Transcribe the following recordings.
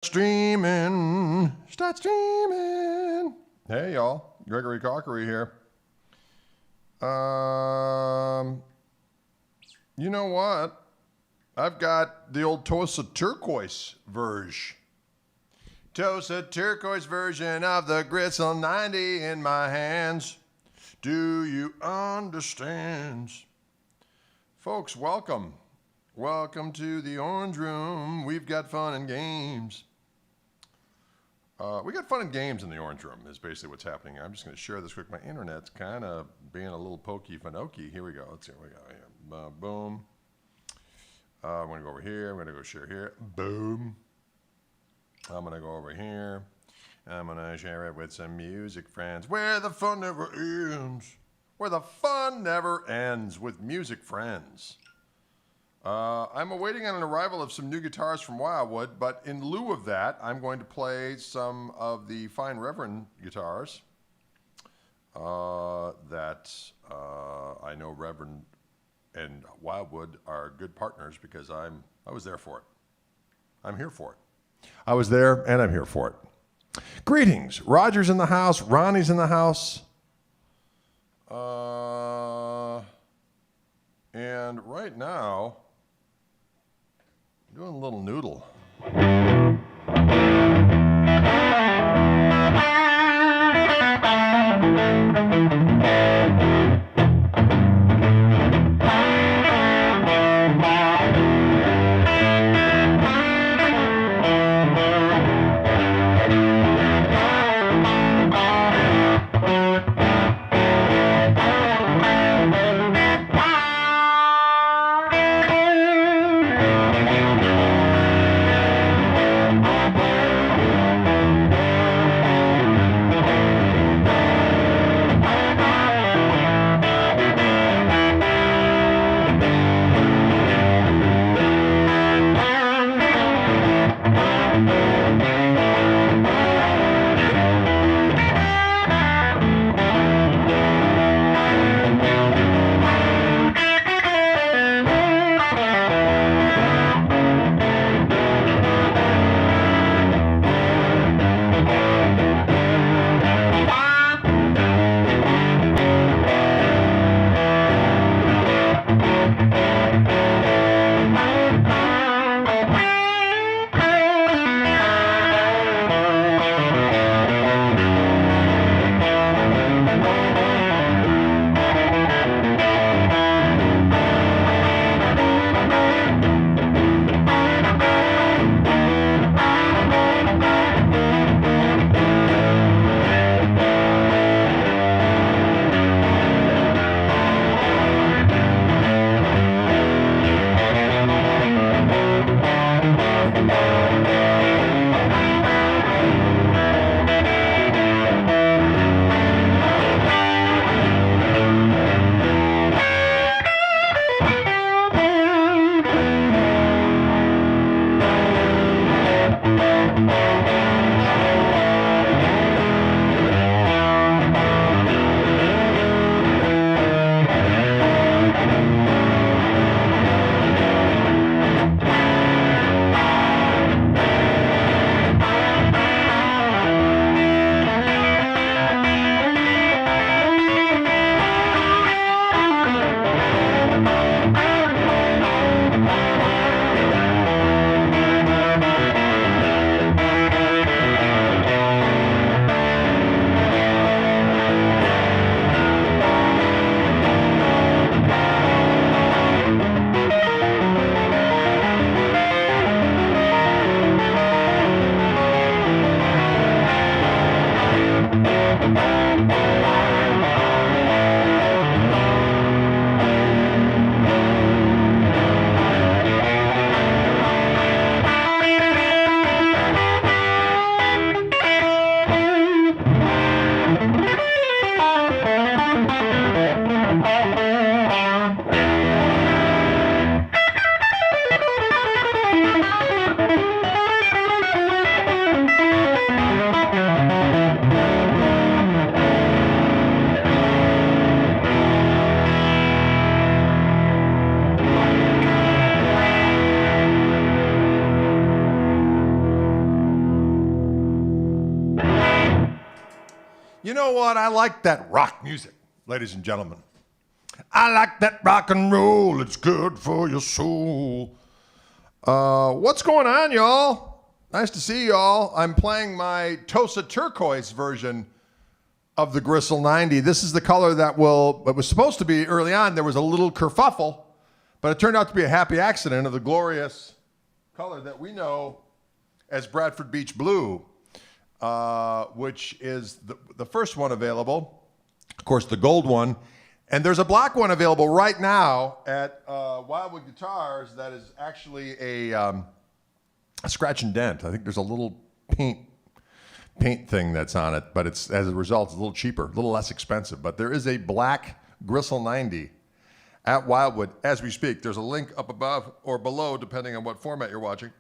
Streaming. Start streaming. Hey, y'all. Gregory Cockery here. You know what? I've got the old Tosa Turquoise version. Tosa Turquoise version of the Gristle 90 in my hands. Do you understand? Folks, welcome. Welcome to the Orange Room. We've got fun and games. We got fun and games in the Orange Room is basically what's happening. I'm just going to share this quick. My internet's kind of being a little pokey-finoky. Here we go. Let's see what we got here. Boom. I'm going to go over here. I'm going to go share here. Boom. I'm going to go over here. I'm going to share it with some music friends. Where the fun never ends. Where the fun never ends with music friends. I'm awaiting on an arrival of some new guitars from Wildwood, but in lieu of that, I'm going to play some of the Fine Reverend guitars that I know Reverend and Wildwood are good partners because I was there for it. I'm here for it. I was there and I'm here for it. Greetings. Roger's in the house. Ronnie's in the house. And right now, doing a little noodle. You know what? I like that rock music, ladies and gentlemen. I like that rock and roll. It's good for your soul. What's going on, y'all? Nice to see y'all. I'm playing my Tosa Turquoise version of the Gristle 90. This is the color that was supposed to be early on. There was a little kerfuffle, but it turned out to be a happy accident of the glorious color that we know as Bradford Beach Blue, which is the first one available. Of course, the gold one. And there's a black one available right now at Wildwood Guitars that is actually a scratch and dent. I think there's a little paint thing that's on it, but it's, as a result, it's a little cheaper, a little less expensive. But there is a black Gristle 90 at Wildwood as we speak. There's a link up above or below, depending on what format you're watching.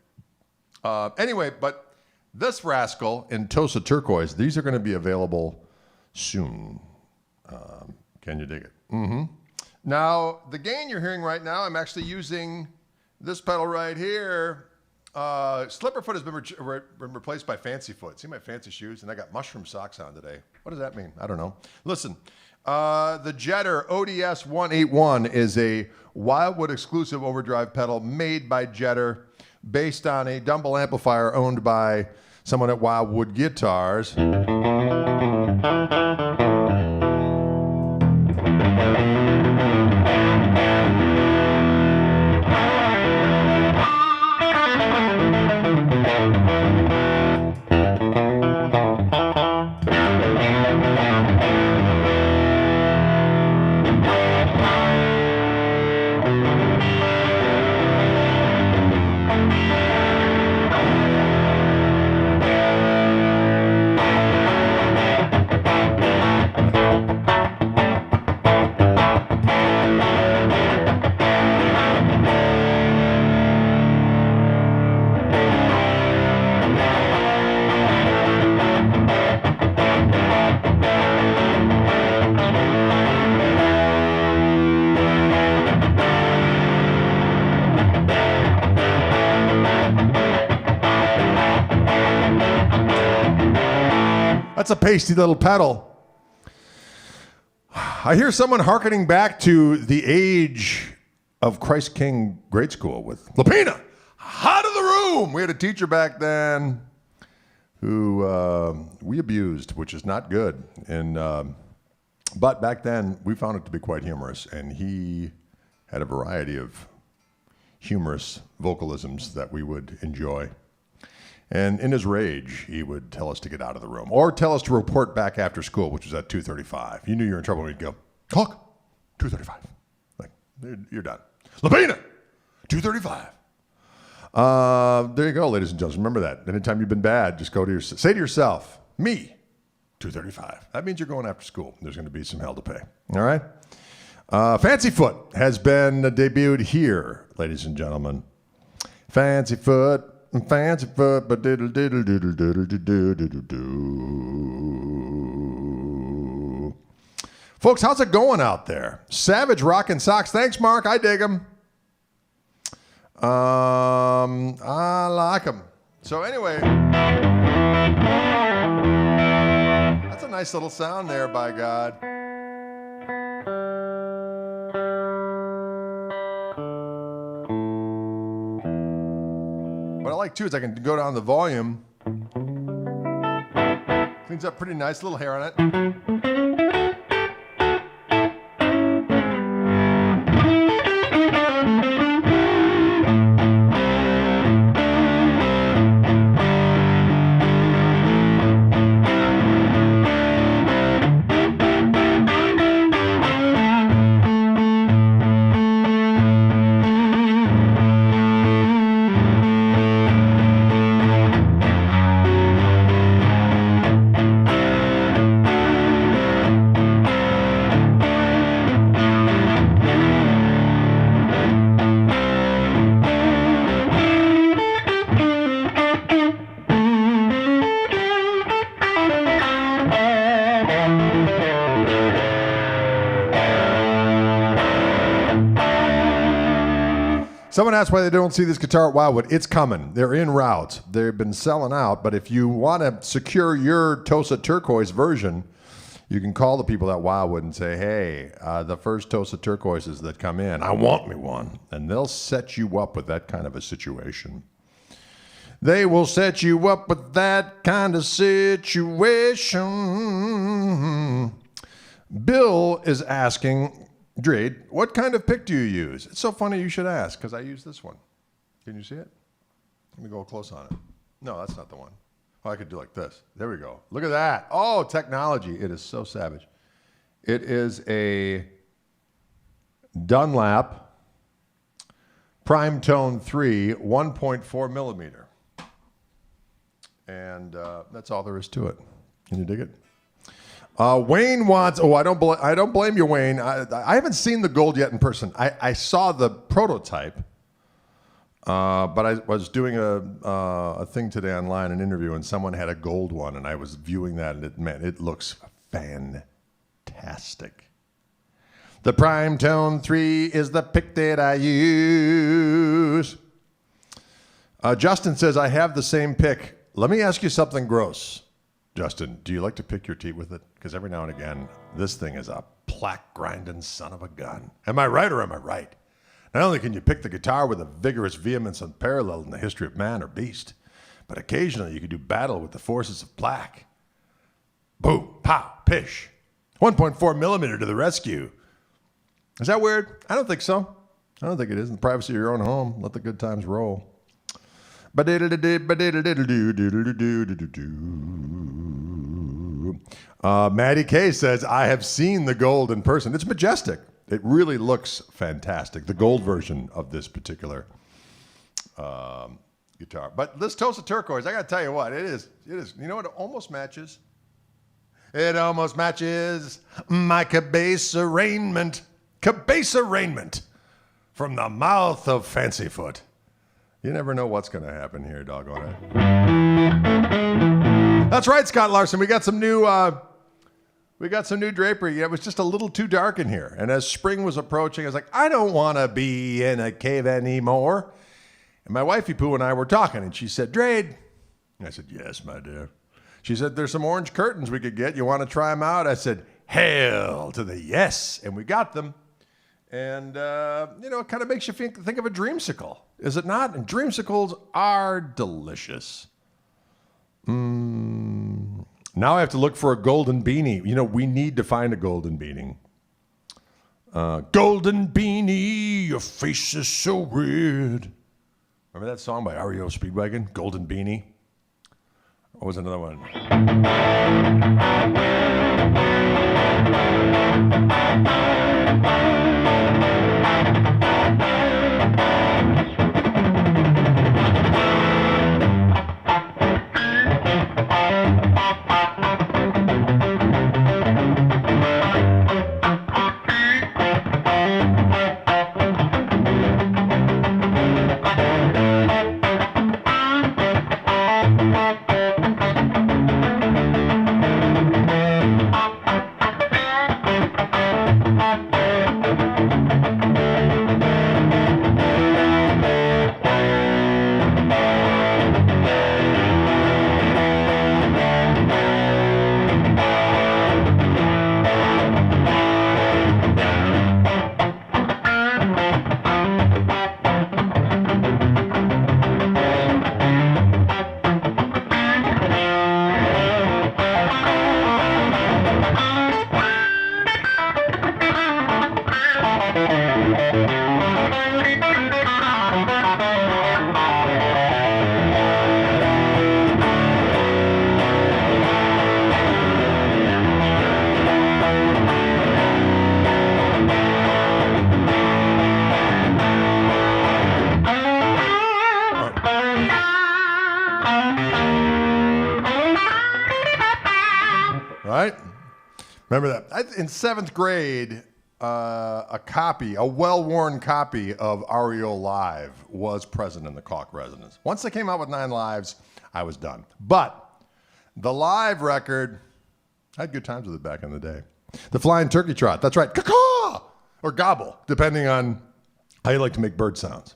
Anyway, but this rascal in Tosa Turquoise, these are going to be available soon. Can you dig it? Mm-hmm. Now, the gain you're hearing right now, I'm actually using this pedal right here. Slipperfoot has been replaced by Fancy Foot. See my fancy shoes? And I got mushroom socks on today. What does that mean? I don't know. Listen, the Jetter ODS 181 is a Wildwood exclusive overdrive pedal made by Jetter, based on a Dumble amplifier owned by someone at Wildwood Guitars. That's a pasty little pedal. I hear someone hearkening back to the age of Christ King grade school with Lapina, out of the room. We had a teacher back then who we abused, which is not good. And but back then, we found it to be quite humorous. And he had a variety of humorous vocalisms that we would enjoy. And in his rage, he would tell us to get out of the room or tell us to report back after school, which was at 2:35. You knew you were in trouble when he'd go, Koch, 2:35. Like, you're done. Lapina, 2:35. There you go, ladies and gentlemen. Remember that. Anytime you've been bad, just say to yourself, me, 2:35. That means you're going after school. There's going to be some hell to pay. All right? Fancy Foot has been debuted here, ladies and gentlemen. Fancy Foot. Fancy Foot, but diddle diddle diddle diddle diddle diddle do. Folks, how's it going out there? Savage rockin' socks. Thanks, Mark. I dig them. I like them. So anyway, that's a nice little sound there, by God. What I like too is I can go down the volume. Cleans up pretty nice, little hair on it. Someone asked why they don't see this guitar at Wildwood. It's coming. They're en route. They've been selling out. But if you want to secure your Tosa Turquoise version, You can call the people at Wildwood and say, hey, the first toast of turquoises that come in, I want me one. And they'll set you up with that kind of a situation. They will set you up with that kind of situation. Bill is asking, Drade, what kind of pick do you use? It's so funny you should ask, because I use this one. Can you see it? Let me go close on it. No, that's not the one. Oh, I could do like this. There we go. Look at that. Oh, technology. It is so savage. It is a Dunlap Prime Tone 3 1.4 millimeter. And that's all there is to it. Can you dig it? Wayne wants, I don't blame you, Wayne. I haven't seen the gold yet in person. I saw the prototype, but I was doing a thing today online, an interview, and someone had a gold one, and I was viewing that, and it looks fantastic. The Prime Tone 3 is the pick that I use. Justin says, I have the same pick. Let me ask you something gross. Justin, do you like to pick your teeth with it? Because every now and again, this thing is a plaque-grinding son of a gun. Am I right or am I right? Not only can you pick the guitar with a vigorous vehemence unparalleled in the history of man or beast, but occasionally you can do battle with the forces of plaque. Boom, pow, pish. 1.4 millimeter to the rescue. Is that weird? I don't think so. I don't think it is. In the privacy of your own home, let the good times roll. Maddie K says, I have seen the gold in person. It's majestic. It really looks fantastic. The gold version of this particular guitar. But this Toast of Turquoise, I got to tell you what, it is. You know what? It almost matches. It almost matches my cabeza raiment. Cabeza raiment from the mouth of Fancyfoot. You never know what's going to happen here, doggone it. That's right, Scott Larson. We got some new drapery. It was just a little too dark in here. And as spring was approaching, I was like, I don't want to be in a cave anymore. And my wifey Pooh and I were talking, and she said, Drade. And I said, yes, my dear. She said, there's some orange curtains we could get. You want to try them out? I said, hell to the yes. And we got them. And, it kind of makes you think of a dreamsicle. Is it not? And dreamsicles are delicious. Now I have to look for a golden beanie. We need to find a golden beanie. Golden beanie, your face is so red. Remember that song by REO Speedwagon? Golden Beanie? What was another one? Right? Remember that? In 7th grade, a well-worn copy of REO Live was present in the Koch residence. Once they came out with 9 Lives, I was done. But the live record, I had good times with it back in the day. The Flying Turkey Trot, that's right, caw-caw, or gobble, depending on how you like to make bird sounds.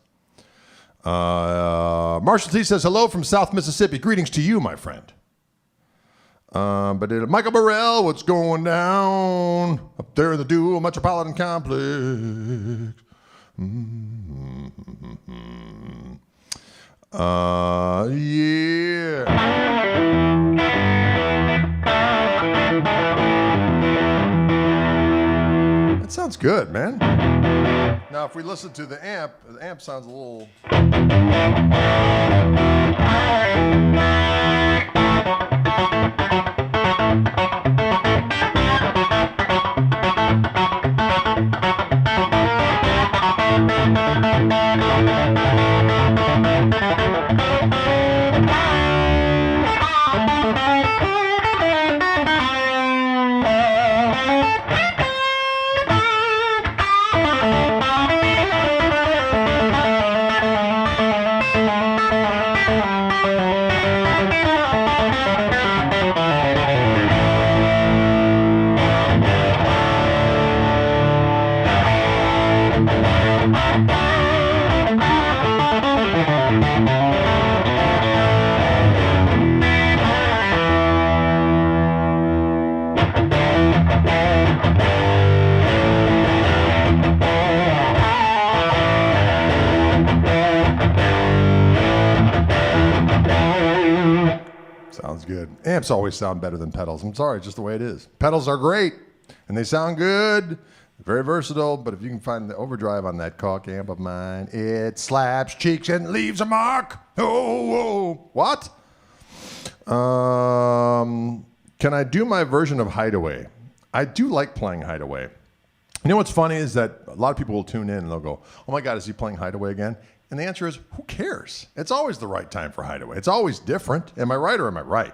Marshall T says, hello from South Mississippi. Greetings to you, my friend. But Michael Burrell, what's going down up there in the Dual Metropolitan Complex? Yeah. That sounds good, man. Now, if we listen to the amp sounds a little... Sounds good. Amps always sound better than pedals. I'm sorry, it's just the way it is. Pedals are great, and they sound good. Very versatile, but if you can find the overdrive on that Koch amp of mine, it slaps cheeks and leaves a mark. Oh, what? Can I do my version of Hideaway? I do like playing Hideaway. You know what's funny is that a lot of people will tune in and they'll go, oh my God, is he playing Hideaway again? And the answer is, who cares? It's always the right time for Hideaway. It's always different. Am I right or am I right?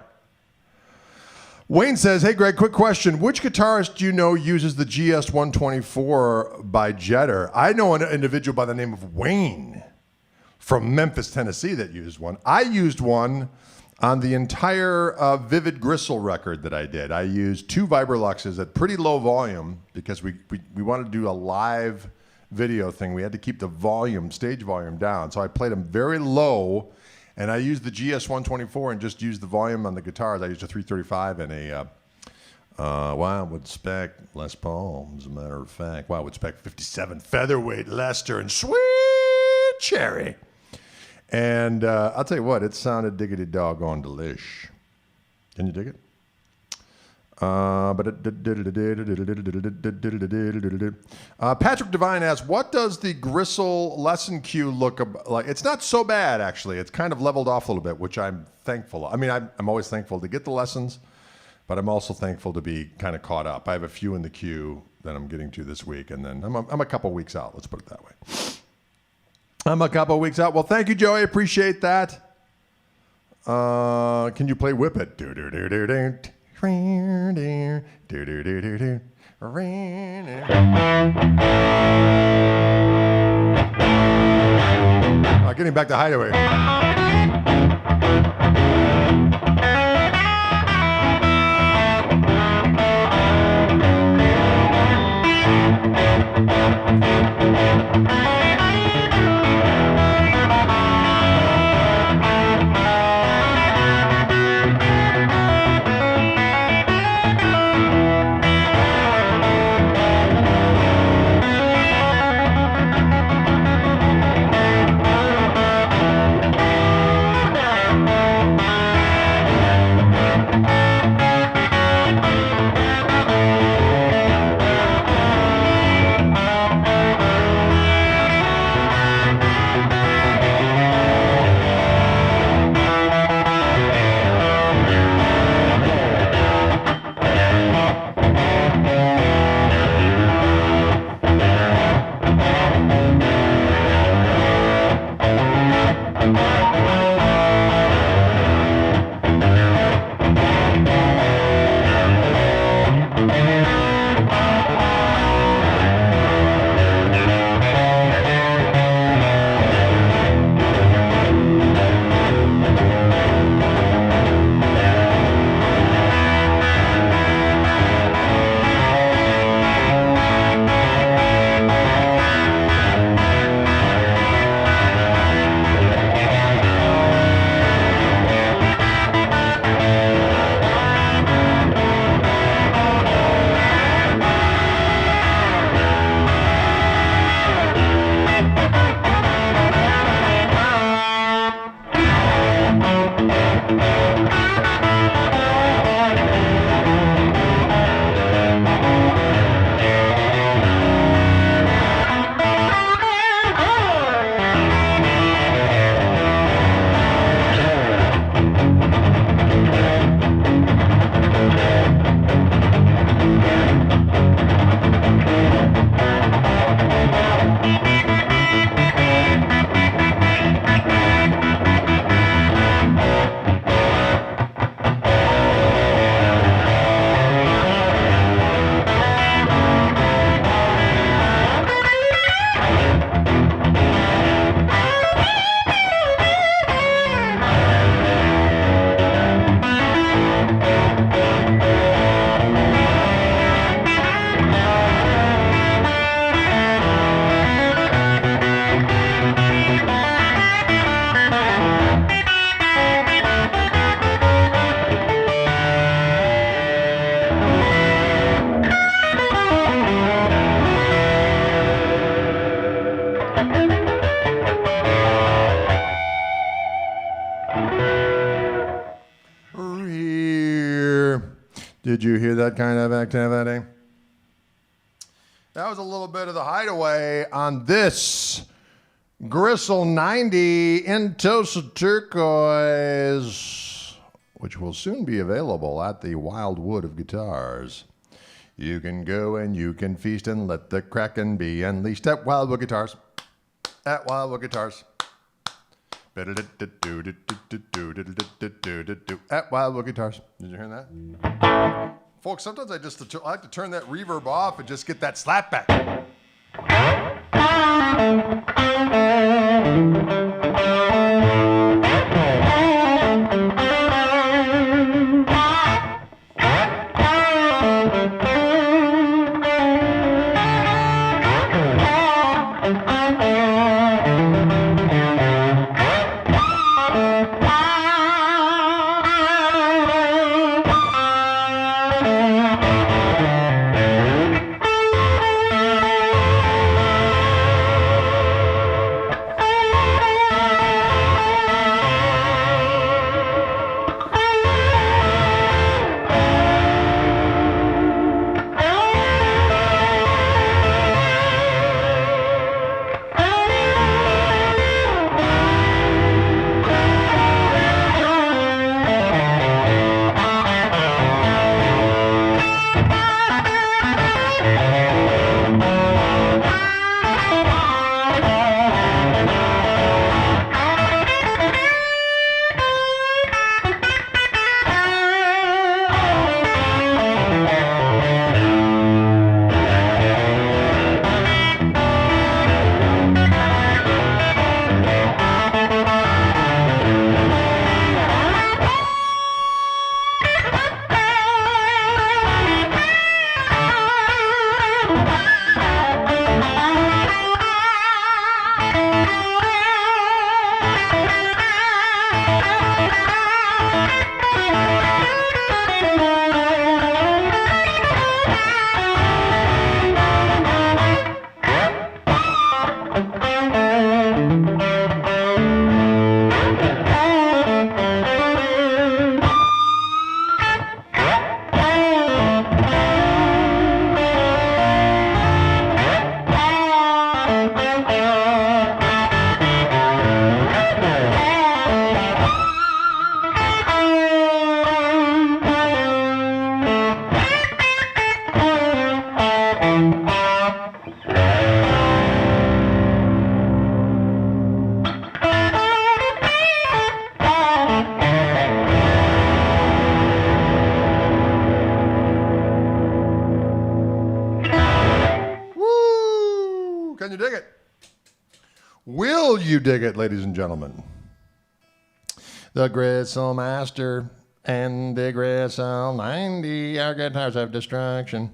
Wayne says, hey, Greg, quick question. Which guitarist do you know uses the GS124 by Jetter? I know an individual by the name of Wayne from Memphis, Tennessee that used one. I used one on the entire Vivid Gristle record that I did. I used 2 Vibroluxes at pretty low volume because we wanted to do a live video thing. We had to keep the volume, stage volume down. So I played them very low, and I used the GS124 and just used the volume on the guitars. I used a 335 and a Wildwood Spec Les Paul, as a matter of fact. Wildwood Spec 57 Featherweight Lester and Sweet Cherry. And I'll tell you what, it sounded diggity doggone delish. Can you dig it? Patrick Devine asks, what does the Gristle lesson cue look like? It's not so bad, actually. It's kind of leveled off a little bit, which I'm thankful. I mean, I'm always thankful to get the lessons, but I'm also thankful to be kind of caught up. I have a few in the queue that I'm getting to this week, and then I'm a couple weeks out. Let's put it that way. I'm a couple weeks out. Well, thank you, Joey. Appreciate that. Can you play Whip It? Getting back to Hideaway. Did you hear that kind of activity? That was a little bit of the hideaway on this Gristle 90 in Tulsa Turquoise, which will soon be available at the Wildwood of Guitars. You can go and you can feast and let the Kraken be unleashed at Wildwood Guitars. At Wildwood Guitars. At Wildwood Guitars. Did you hear that? Folks, sometimes I like to turn that reverb off and just get that slap back. Can you dig it? Will you dig it, ladies and gentlemen? The Gristle Master and the Gristle 90, our guitars of destruction.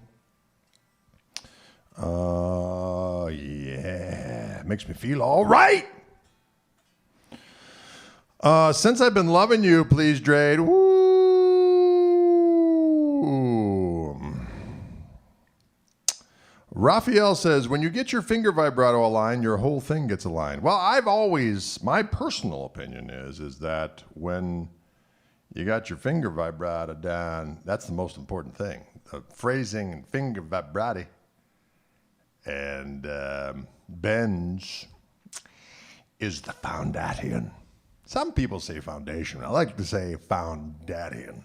Oh, yeah. Makes me feel all right. Since I've been loving you, please, Drade. Woo. Raphael says, when you get your finger vibrato aligned, your whole thing gets aligned. Well, my personal opinion is that when you got your finger vibrato down, that's the most important thing. The phrasing and finger vibrato and bends is the foundation. Some people say foundation. I like to say foundation.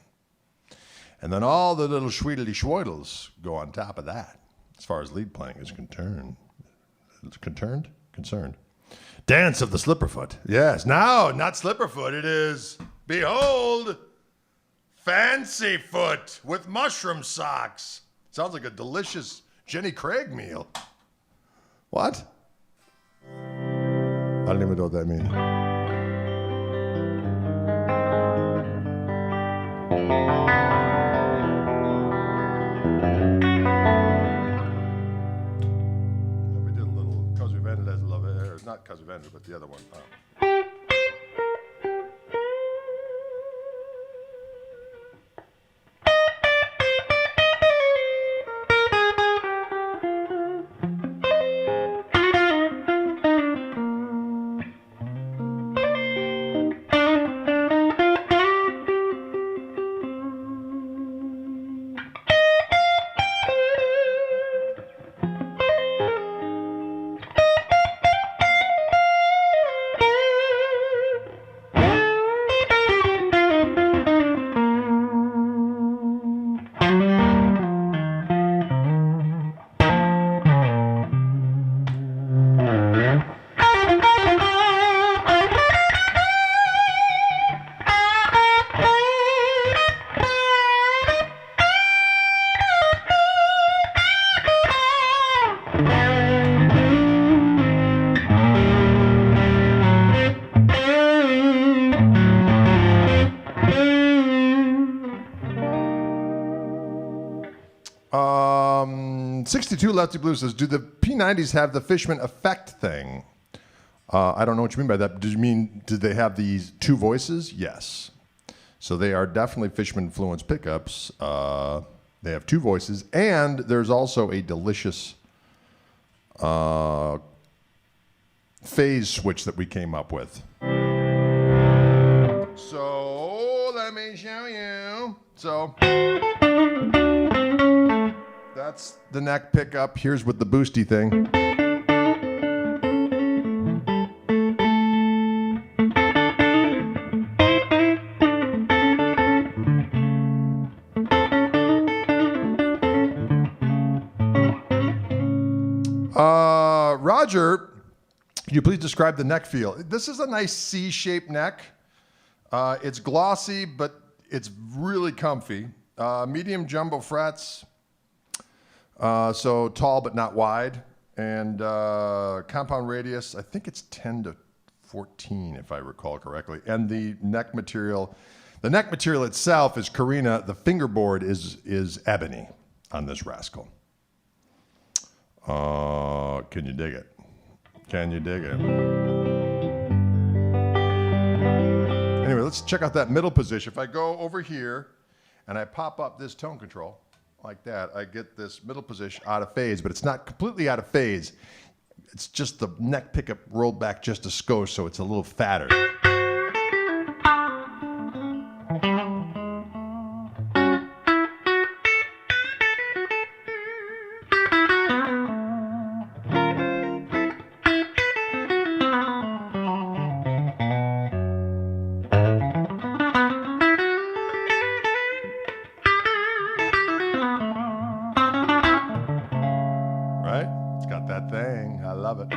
And then all the little schweedly schwoidles go on top of that. As far as lead playing is concerned. Dance of the Slipperfoot. Yes. No, not Slipperfoot. It is, behold, Fancy Foot with mushroom socks. Sounds like a delicious Jenny Craig meal. What? I don't even know what that means. Not because of Andrew, but the other one. 62 Lefty Blue says, do the P90s have the Fishman effect thing? I don't know what you mean by that. Did they have these two voices? Yes. So they are definitely Fishman influenced pickups. They have two voices, and there's also a delicious phase switch that we came up with. So let me show you. So that's the neck pickup. Here's with the boosty thing. Roger, can you please describe the neck feel? This is a nice C-shaped neck. It's glossy, but it's really comfy. Medium jumbo frets, so tall but not wide. And compound radius, I think it's 10 to 14, if I recall correctly. And the neck material itself is Carina. The fingerboard is ebony on this rascal. Can you dig it? Can you dig it? Anyway, let's check out that middle position. If I go over here and I pop up this tone control like that, I get this middle position out of phase, but it's not completely out of phase. It's just the neck pickup rolled back just a skosh, so it's a little fatter. That thing, I love it.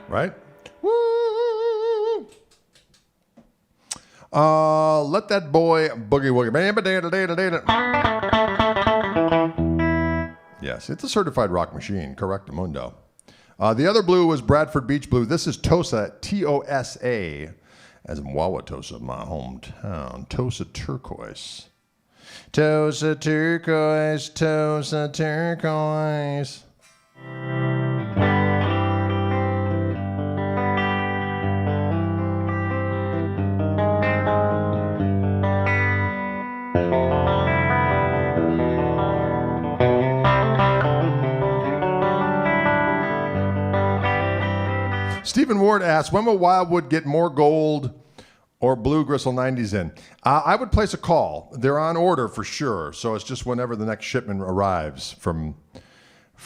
Right? Woo! Let that boy boogie woogie. Yes, it's a certified rock machine. Correctamundo. The other blue was Bradford Beach Blue. This is Tosa, T-O-S-A, as in Wauwatosa, my hometown. Tosa Turquoise. Tosa Turquoise, Tosa Turquoise. Stephen Ward asks, when will Wildwood get more gold or blue Gristle 90s in? I would place a call. They're on order for sure, so it's just whenever the next shipment arrives from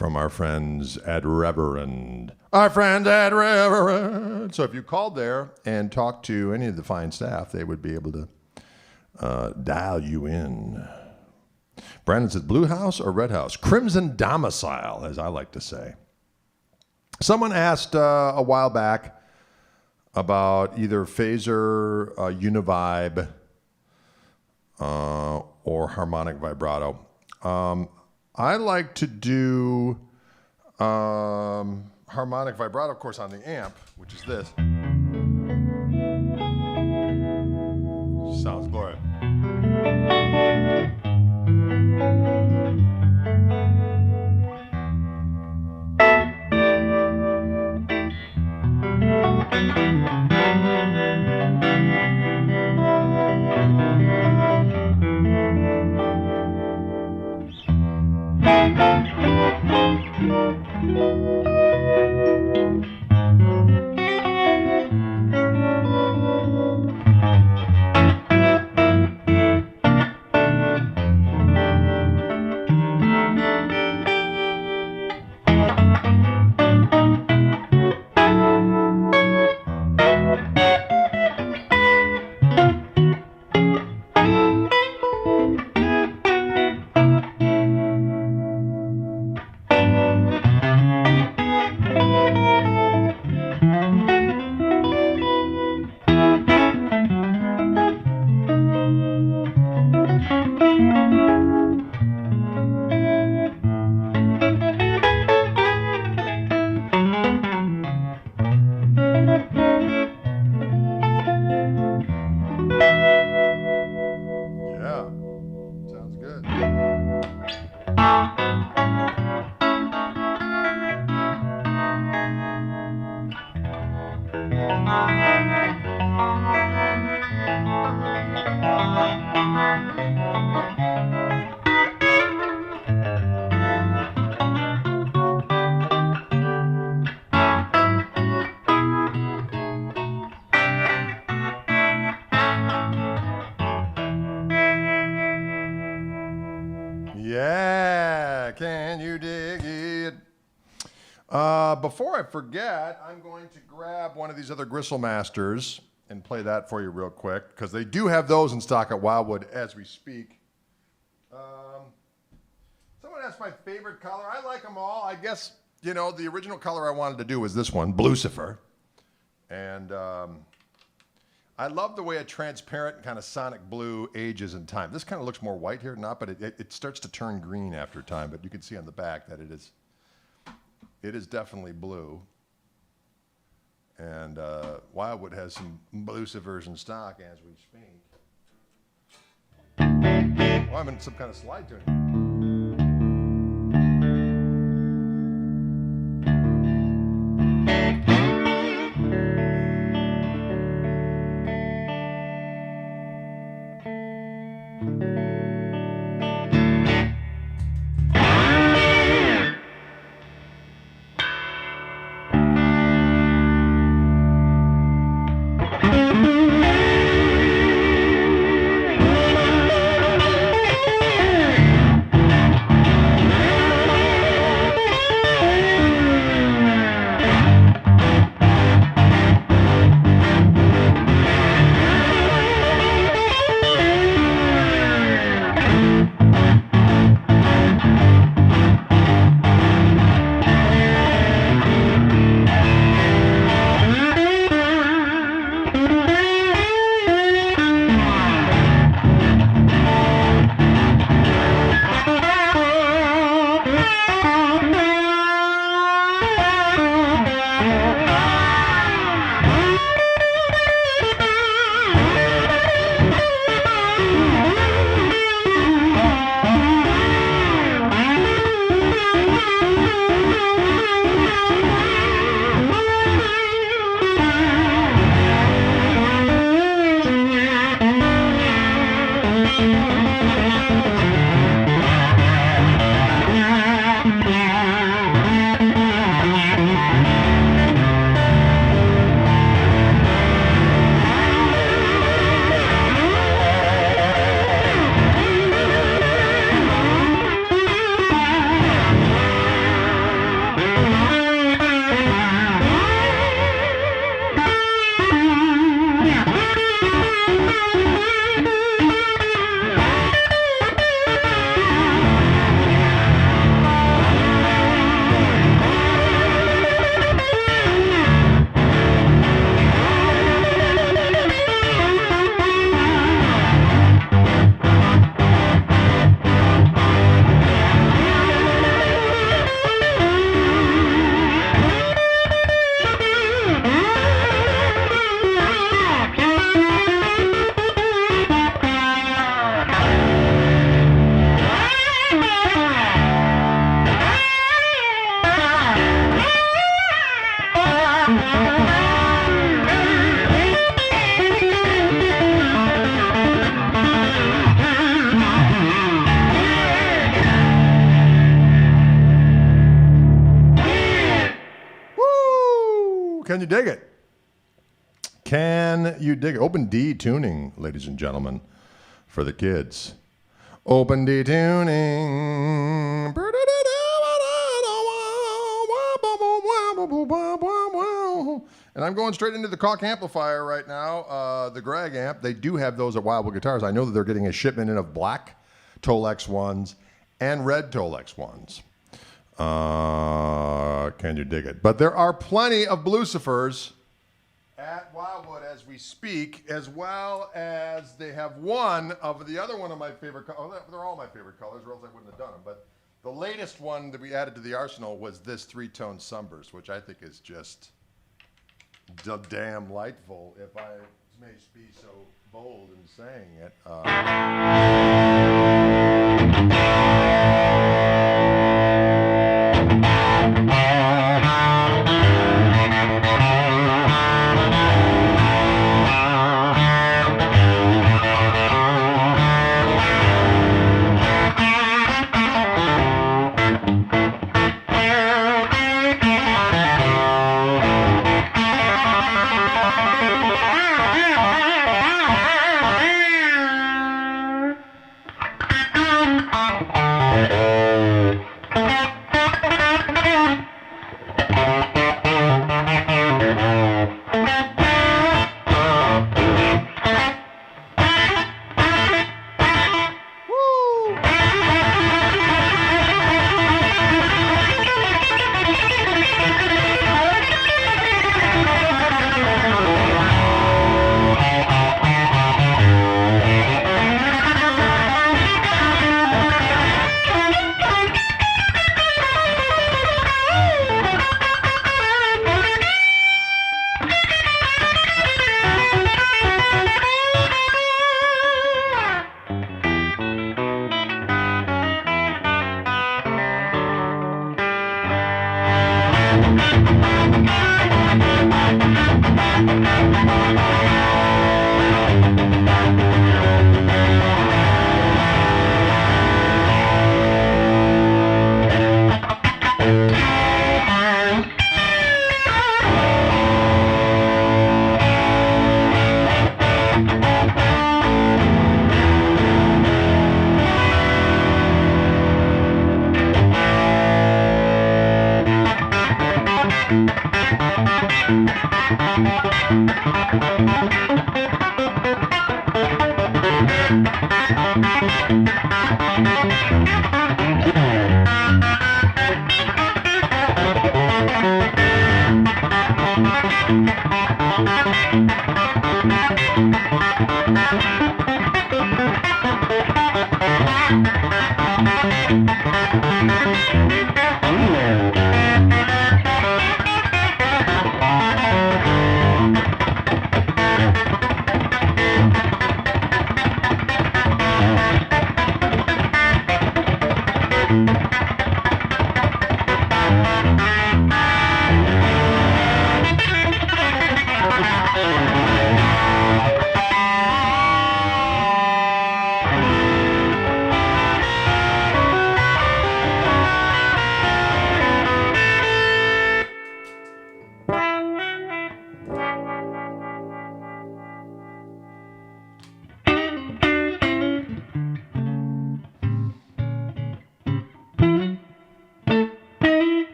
our friends at Reverend. Our friends at Reverend. So if you called there and talked to any of the fine staff, they would be able to dial you in. Brandon says, blue house or red house? Crimson domicile, as I like to say. Someone asked a while back about either phaser, univibe, or harmonic vibrato. I like to do harmonic vibrato, of course, on the amp, which is this. Sounds glorious. Yeah, can you dig it? Before I forget, I'm going to grab one of these other Gristle Masters and play that for you real quick, because they do have those in stock at Wildwood as we speak. Someone asked my favorite color. I like them all. I guess, you know, the original color I wanted to do was this one, Blucifer. And I love the way a transparent kind of sonic blue ages in time. This kind of looks more white here, not, but it starts to turn green after time. But you can see on the back that it is definitely blue. And Wildwood has some Blucifers in stock as we speak. Well, I'm in some kind of slide tuning. Can you dig it? Can you dig it? Open D tuning, ladies and gentlemen, for the kids. Open D tuning. And I'm going straight into the Koch amplifier right now, the Greg amp. They do have those at Wildwood Guitars. I know that they're getting a shipment in of black Tolex ones and red Tolex ones. Can you dig it? But there are plenty of Blucifers at Wildwood as we speak, as well as they have one of my favorite colors. Oh, they're all my favorite colors, or else I wouldn't have done them. But the latest one that we added to the arsenal was this three-tone sunburst, which I think is just damn lightful, if I may be so bold in saying it.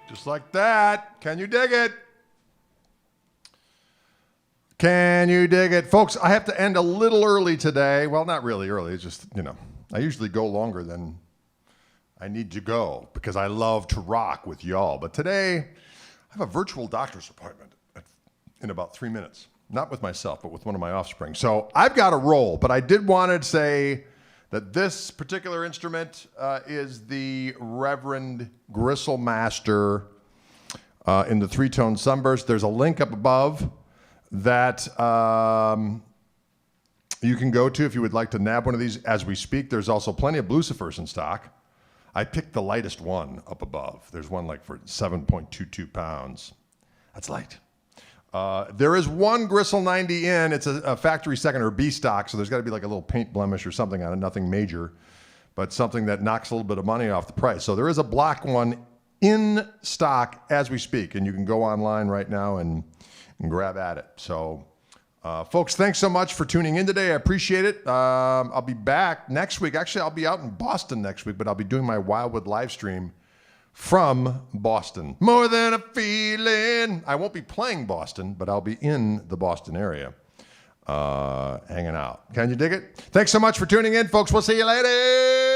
Just like that. Can you dig it? Can you dig it? Folks, I have to end a little early today. Well, not really early. It's just, I usually go longer than I need to go because I love to rock with y'all. But today, I have a virtual doctor's appointment in about 3 minutes. Not with myself, but with one of my offspring. So I've got to roll, but I did want to say that this particular instrument is the Reverend Gristle Master in the three-tone sunburst. There's a link up above that you can go to if you would like to nab one of these as we speak. There's also plenty of Lucifers in stock. I picked the lightest one up above. There's one like for 7.22 pounds. That's light. There is one Gristle 90N. It's a factory second or B stock, so there's got to be like a little paint blemish or something on it, nothing major, but something that knocks a little bit of money off the price. So there is a black one in stock as we speak, and you can go online right now and grab at it. So, folks, thanks so much for tuning in today. I appreciate it. I'll be back next week. Actually, I'll be out in Boston next week, but I'll be doing my Wildwood live stream from Boston. More than a feeling. I won't be playing Boston, but I'll be in the Boston area hanging out. Can you dig it? Thanks so much for tuning in, folks. We'll see you later.